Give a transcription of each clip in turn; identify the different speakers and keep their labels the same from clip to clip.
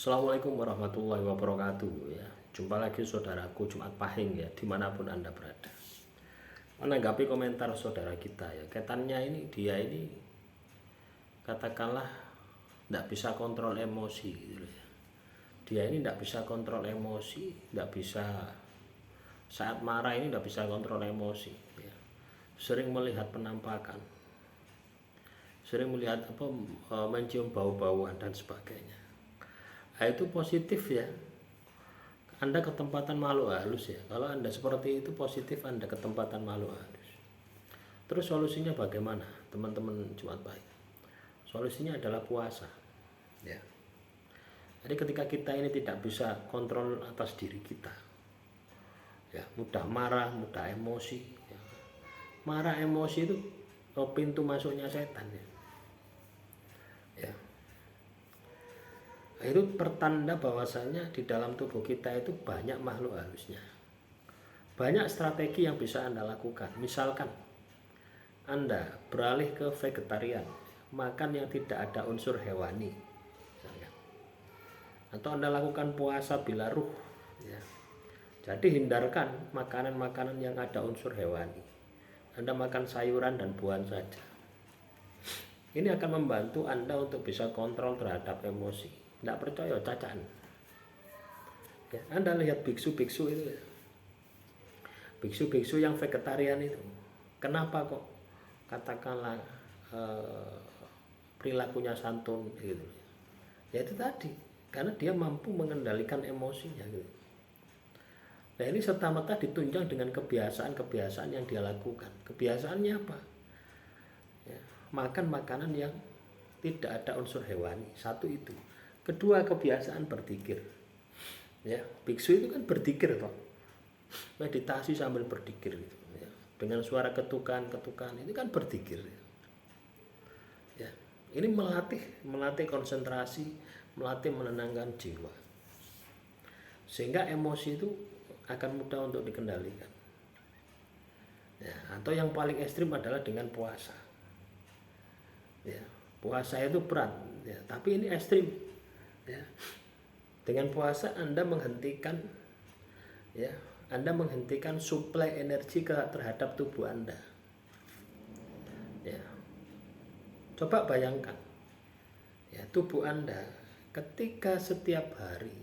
Speaker 1: Assalamualaikum warahmatullahi wabarakatuh ya. Jumpa lagi saudaraku Jumat Pahing ya, dimanapun Anda berada. Menanggapi komentar saudara kita ya, ketannya ini dia ini katakanlah tidak bisa kontrol emosi gitu ya. Dia ini tidak bisa kontrol emosi, tidak bisa saat marah ini tidak bisa kontrol emosi ya. Sering melihat penampakan, sering melihat mencium bau-bauan dan sebagainya. Nah, itu positif ya. Anda ketempatan makhluk halus ya. Kalau Anda seperti itu positif, Anda ketempatan makhluk halus. Terus solusinya bagaimana, teman-teman Jumat Pahing? Solusinya adalah puasa. Ya. Jadi ketika kita ini tidak bisa kontrol atas diri kita, ya mudah marah, mudah emosi. Ya. Marah emosi itu pintu masuknya setan ya. Ya. Itu pertanda bahwasanya di dalam tubuh kita itu banyak makhluk halusnya. Banyak strategi yang bisa Anda lakukan. Misalkan Anda beralih ke vegetarian, makan yang tidak ada unsur hewani, misalkan. Atau Anda lakukan puasa bila ruh ya. Jadi hindarkan makanan-makanan yang ada unsur hewani. Anda makan sayuran dan buah saja. Ini akan membantu Anda untuk bisa kontrol terhadap emosi. Tidak percaya cacaan ya, Anda lihat biksu-biksu itu ya. Biksu-biksu yang vegetarian itu kenapa kok katakanlah perilakunya santun gitu ya, itu tadi karena dia mampu mengendalikan emosinya gitu. Nah ini serta-merta ditunjang dengan kebiasaan-kebiasaan yang dia lakukan. Kebiasaannya apa ya, makan makanan yang tidak ada unsur hewani. Satu itu. Kedua, kebiasaan berpikir ya, biksu itu kan berpikir toh, meditasi sambil berpikir gitu ya. Dengan suara ketukan ini kan berpikir ya. Ini melatih konsentrasi, melatih menenangkan jiwa, sehingga emosi itu akan mudah untuk dikendalikan ya. Atau yang paling ekstrim adalah dengan puasa ya. Puasa itu berat ya, tapi ini ekstrim ya. Dengan puasa Anda menghentikan ya, Anda menghentikan suplai energi terhadap tubuh Anda ya. Coba bayangkan ya, tubuh Anda ketika setiap hari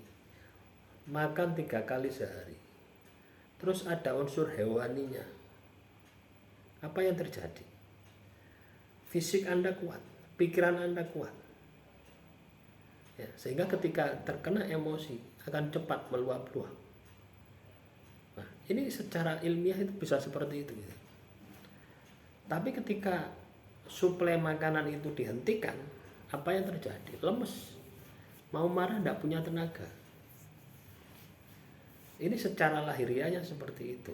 Speaker 1: makan 3 kali sehari, terus ada unsur hewaninya, apa yang terjadi? Fisik Anda kuat, pikiran Anda kuat ya, sehingga ketika terkena emosi akan cepat meluap-luap. Nah, ini secara ilmiah itu bisa seperti itu gitu. Tapi ketika suplai makanan itu dihentikan, apa yang terjadi? Lemes, mau marah tidak punya tenaga. Ini secara lahiriahnya seperti itu.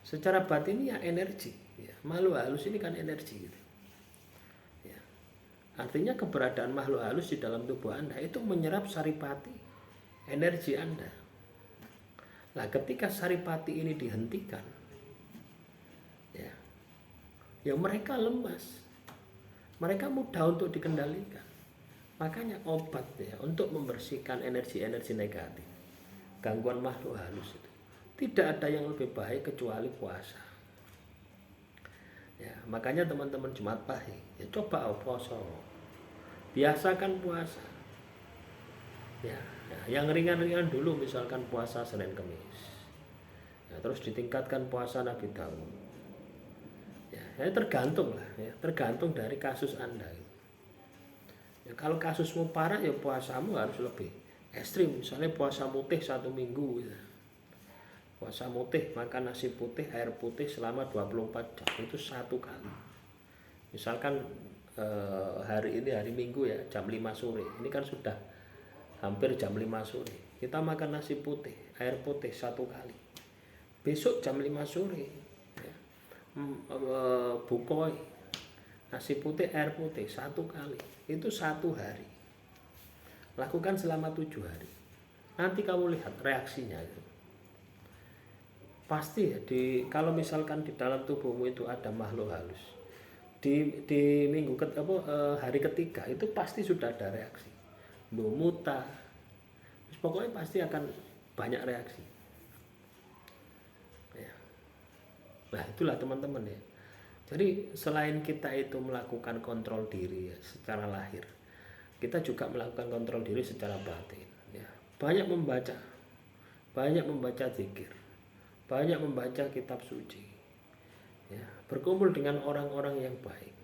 Speaker 1: Secara batinnya energi ya. Makhluk halus ini kan energi gitu. Artinya keberadaan makhluk halus di dalam tubuh Anda itu menyerap saripati energi Anda. Nah, ketika saripati ini dihentikan, ya mereka lemas, mereka mudah untuk dikendalikan. Makanya obat ya untuk membersihkan energi-energi negatif, gangguan makhluk halus itu tidak ada yang lebih baik kecuali puasa. Ya, makanya teman-teman Jumat Pahing ya, coba puasa, biasakan puasa ya, yang ringan-ringan dulu, misalkan puasa Senin Kemis ya, terus ditingkatkan puasa Nabi Daud ya, tergantung lah ya, tergantung dari kasus Anda ya. Kalau kasusmu parah ya puasamu harus lebih ekstrim, misalnya puasa mutih 1 minggu ya. Puasa mutih, makan nasi putih, air putih selama 24 jam itu 1 kali. Misalkan hari ini hari Minggu ya, jam 5 sore. Ini kan sudah hampir jam 5 sore. Kita makan nasi putih, air putih 1 kali. Besok jam 5 sore ya, bukoi, nasi putih, air putih 1 kali. Itu 1 hari. Lakukan selama 7 hari. Nanti kamu lihat reaksinya itu. Pasti ya, kalau misalkan di dalam tubuhmu itu ada makhluk halus, di minggu hari ketiga itu pasti sudah ada reaksi, muntah pokoknya pasti akan banyak reaksi ya. Nah itulah teman-teman ya. Jadi selain kita itu melakukan kontrol diri ya, secara lahir, kita juga melakukan kontrol diri secara batin ya. Banyak membaca zikir, banyak membaca kitab suci ya, berkumpul dengan orang-orang yang baik,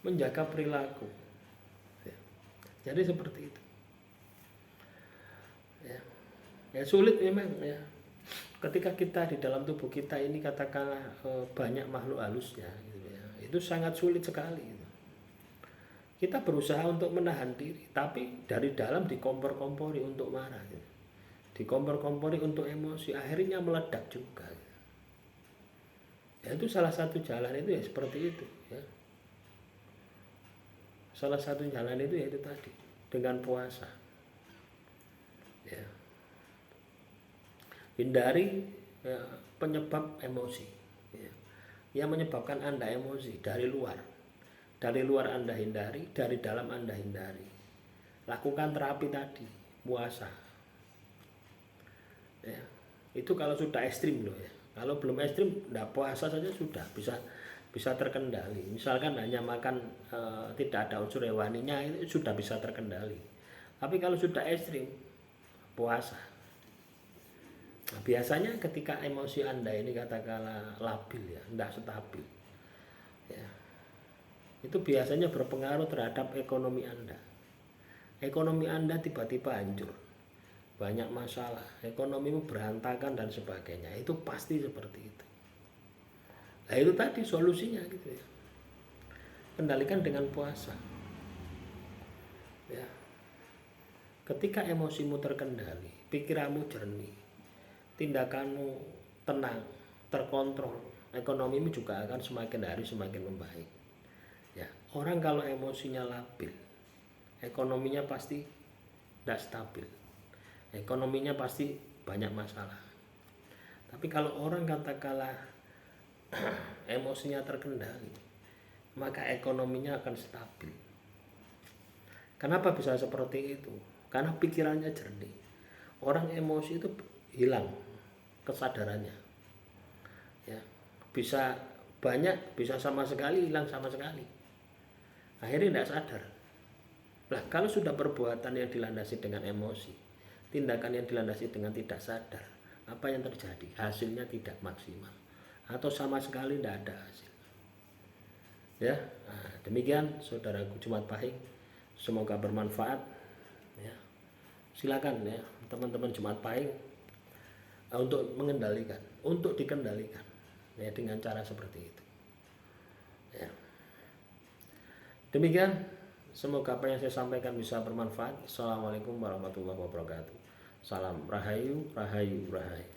Speaker 1: menjaga perilaku ya. Jadi seperti itu ya. Ya sulit memang ya, ketika kita di dalam tubuh kita ini katakanlah banyak makhluk halusnya gitu ya, itu sangat sulit sekali gitu. Kita berusaha untuk menahan diri, tapi dari dalam dikompor-kompori untuk marah gitu. Dikompor-kompori untuk emosi, akhirnya meledak juga gitu. Ya itu salah satu jalan itu ya seperti itu ya. Salah satu jalan itu yaitu tadi dengan puasa ya. Hindari ya, penyebab emosi ya. Yang menyebabkan Anda emosi dari luar Anda hindari, dari dalam Anda hindari. Lakukan terapi tadi, puasa ya. Itu kalau sudah ekstrim loh ya. Kalau belum ekstrim, enggak, puasa saja sudah bisa terkendali. Misalkan hanya makan tidak ada unsur hewaninya, itu sudah bisa terkendali. Tapi kalau sudah ekstrim, puasa. Nah, biasanya ketika emosi Anda ini katakanlah labil ya, tidak stabil ya, itu biasanya berpengaruh terhadap ekonomi Anda. Ekonomi Anda tiba-tiba hancur, banyak masalah, ekonomimu berantakan dan sebagainya. Itu pasti seperti itu. Nah itu tadi solusinya gitu ya, kendalikan dengan puasa ya. Ketika emosimu terkendali, pikiranmu jernih, tindakanmu tenang, terkontrol, ekonomimu juga akan semakin hari semakin membaik ya. Orang kalau emosinya labil, ekonominya pasti tidak stabil, ekonominya pasti banyak masalah. Tapi kalau orang katakanlah emosinya terkendali, maka ekonominya akan stabil. Kenapa bisa seperti itu? Karena pikirannya jernih. Orang emosi itu hilang kesadarannya ya, bisa banyak, bisa sama sekali hilang sama sekali, akhirnya tidak sadar. Nah kalau sudah perbuatan yang dilandasi dengan emosi, tindakan yang dilandasi dengan tidak sadar, apa yang terjadi? Hasilnya tidak maksimal atau sama sekali tidak ada hasil ya. Nah, demikian saudaraku Jumat Pahing, semoga bermanfaat ya. Silakan ya teman-teman Jumat Pahing untuk mengendalikan, untuk dikendalikan ya dengan cara seperti itu ya. Demikian, semoga apa yang saya sampaikan bisa bermanfaat. Assalamualaikum warahmatullahi wabarakatuh. Salam rahayu, rahayu, rahayu.